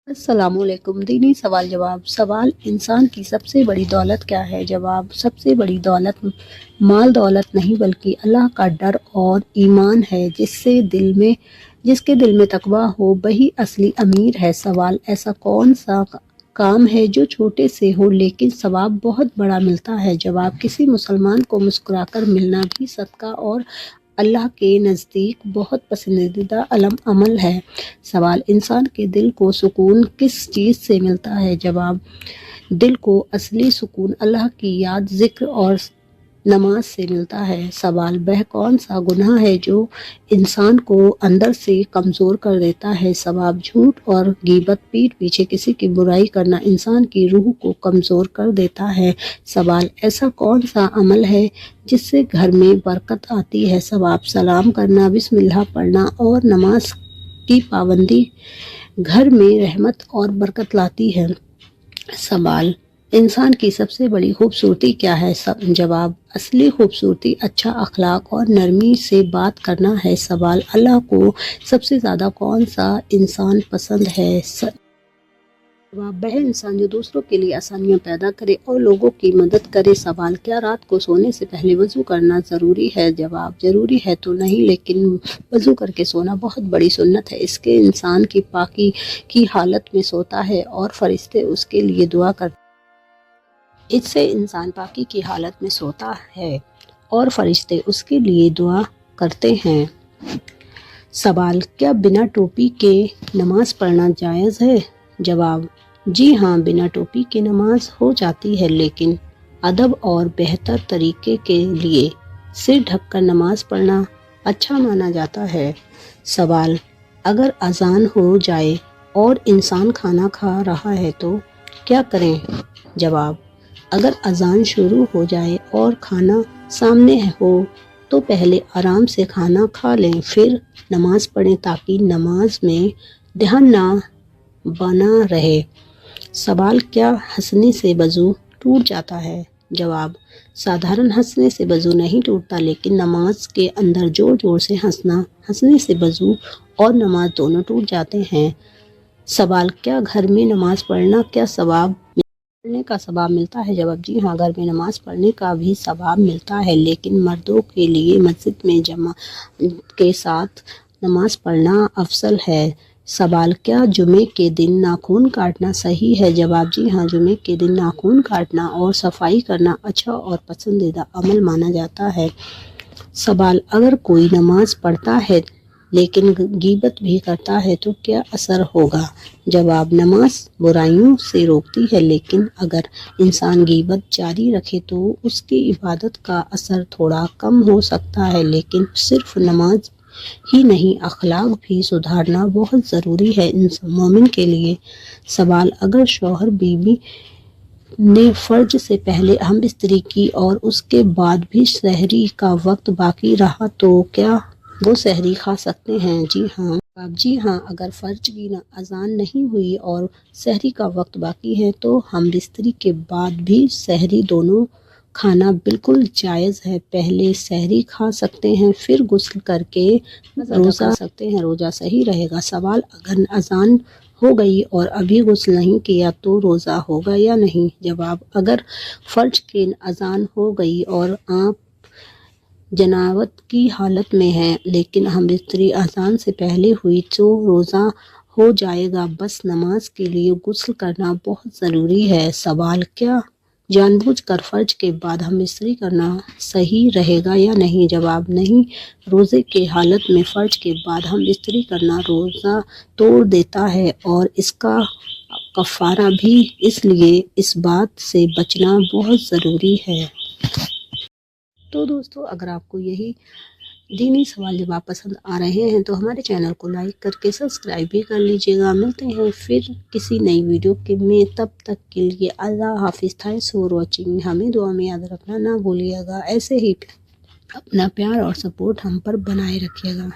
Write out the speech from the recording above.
السلام علیکم۔ دینی سوال جواب۔ سوال: انسان کی سب سے بڑی دولت کیا ہے؟ جواب: سب سے بڑی دولت مال دولت نہیں بلکہ اللہ کا ڈر اور ایمان ہے۔ جس کے دل میں تقویٰ ہو وہی اصلی امیر ہے۔ سوال: ایسا کون سا کام ہے جو چھوٹے سے ہو لیکن ثواب بہت بڑا ملتا ہے؟ جواب: کسی مسلمان کو مسکرا کر ملنا بھی صدقہ اور اللہ کے نزدیک بہت پسندیدہ عمل ہے۔ سوال: انسان کے دل کو سکون کس چیز سے ملتا ہے؟ جواب: دل کو اصلی سکون اللہ کی یاد، ذکر اور نماز سے ملتا ہے۔ سوال: وہ کون سا گناہ ہے جو انسان کو اندر سے کمزور کر دیتا ہے؟ جواب: جھوٹ اور غیبت، پیٹھ پیچھے کسی کی برائی کرنا انسان کی روح کو کمزور کر دیتا ہے۔ سوال: ایسا کون سا عمل ہے جس سے گھر میں برکت آتی ہے؟ جواب: سلام کرنا، بسم اللہ پڑھنا اور نماز کی پابندی گھر میں رحمت اور برکت لاتی ہے۔ سوال: انسان کی سب سے بڑی خوبصورتی کیا ہے؟ جواب: اصلی خوبصورتی اچھا اخلاق اور نرمی سے بات کرنا ہے۔ سوال: اللہ کو سب سے زیادہ کون سا انسان پسند ہے؟ جواب: وہ انسان جو دوسروں کے لیے آسانیاں پیدا کرے اور لوگوں کی مدد کرے۔ سوال: کیا رات کو سونے سے پہلے وضو کرنا ضروری ہے؟ جواب: ضروری ہے تو نہیں، لیکن وضو کر کے سونا بہت بڑی سنت ہے۔ اس کے انسان کی پاکی کی حالت میں سوتا ہے اور فرشتے اس کے لیے دعا کرتے ہیں۔ اس سے انسان پاکی کی حالت میں سوتا ہے اور فرشتے اس کے لیے دعا کرتے ہیں۔ سوال: کیا بنا ٹوپی کے نماز پڑھنا جائز ہے؟ جواب: جی ہاں، بنا ٹوپی کے نماز ہو جاتی ہے، لیکن ادب اور بہتر طریقے کے لیے سر ڈھک کر نماز پڑھنا اچھا مانا جاتا ہے۔ سوال: اگر اذان ہو جائے اور انسان کھانا کھا رہا ہے تو کیا کریں؟ جواب: اگر اذان شروع ہو جائے اور کھانا سامنے ہو تو پہلے آرام سے کھانا کھا لیں، پھر نماز پڑھیں تاکہ نماز میں دھیان نہ بنا رہے۔ سوال: کیا ہنسنے سے وضو ٹوٹ جاتا ہے؟ جواب: سادھارن ہنسنے سے وضو نہیں ٹوٹتا، لیکن نماز کے اندر زور زور سے ہنسنے سے وضو اور نماز دونوں ٹوٹ جاتے ہیں۔ سوال: کیا گھر میں نماز پڑھنے کا ثواب ملتا ہے؟ جواب: جی ہاں، گھر میں نماز پڑھنے کا بھی ثواب ملتا ہے، لیکن مردوں کے لیے مسجد میں جماعت کے ساتھ نماز پڑھنا افضل ہے۔ سوال: کیا جمعے کے دن ناخن کاٹنا صحیح ہے؟ جواب: جی ہاں، جمعے کے دن ناخن کاٹنا اور صفائی کرنا اچھا اور پسندیدہ عمل مانا جاتا ہے۔ سوال: اگر کوئی نماز پڑھتا ہے لیکن غیبت بھی کرتا ہے تو کیا اثر ہوگا؟ جواب: نماز برائیوں سے روکتی ہے، لیکن اگر انسان غیبت جاری رکھے تو اس کی عبادت کا اثر تھوڑا کم ہو سکتا ہے۔ لیکن صرف نماز ہی نہیں، اخلاق بھی سدھارنا بہت ضروری ہے مومن کے لیے۔ سوال: اگر شوہر بیوی نے فرض سے پہلے ہم بستری کی اور اس کے بعد بھی سحری کا وقت باقی رہا تو کیا وہ سحری کھا سکتے ہیں؟ جی ہاں۔ جواب: جی ہاں، اگر فجر کی اذان نہیں ہوئی اور سحری کا وقت باقی ہے تو ہم بستری کے بعد بھی سحری دونوں کھانا بالکل جائز ہے۔ پہلے سحری کھا سکتے ہیں، پھر غسل کر کے روزہ رکھ سکتے ہیں، روزہ صحیح رہے گا۔ سوال: اگر اذان ہو گئی اور ابھی غسل نہیں کیا تو روزہ ہوگا یا نہیں؟ جواب: اگر فجر کی اذان ہو گئی اور آپ جنابت کی حالت میں ہیں لیکن ہم بستری اذان سے پہلے ہوئی تو روزہ ہو جائے گا، بس نماز کے لیے غسل کرنا بہت ضروری ہے۔ سوال: کیا جان بوجھ کر فجر کے بعد ہم بستری کرنا صحیح رہے گا یا نہیں؟ جواب: نہیں، روزے کی حالت میں فجر کے بعد ہم بستری کرنا روزہ توڑ دیتا ہے اور اس کا کفارہ بھی، اس لیے اس بات سے بچنا بہت ضروری ہے۔ تو دوستو، اگر آپ کو یہی دینی سوال جواب پسند آ رہے ہیں تو ہمارے چینل کو لائک کر کے سبسکرائب بھی کر لیجیے گا۔ ملتے ہیں پھر کسی نئی ویڈیو میں، تب تک کے لیے اللہ حافظ۔ Thanks for watching. ہمیں دعا میں یاد رکھنا نہ بھولیے گا۔ ایسے ہی اپنا پیار اور سپورٹ ہم پر بنائے رکھیے گا۔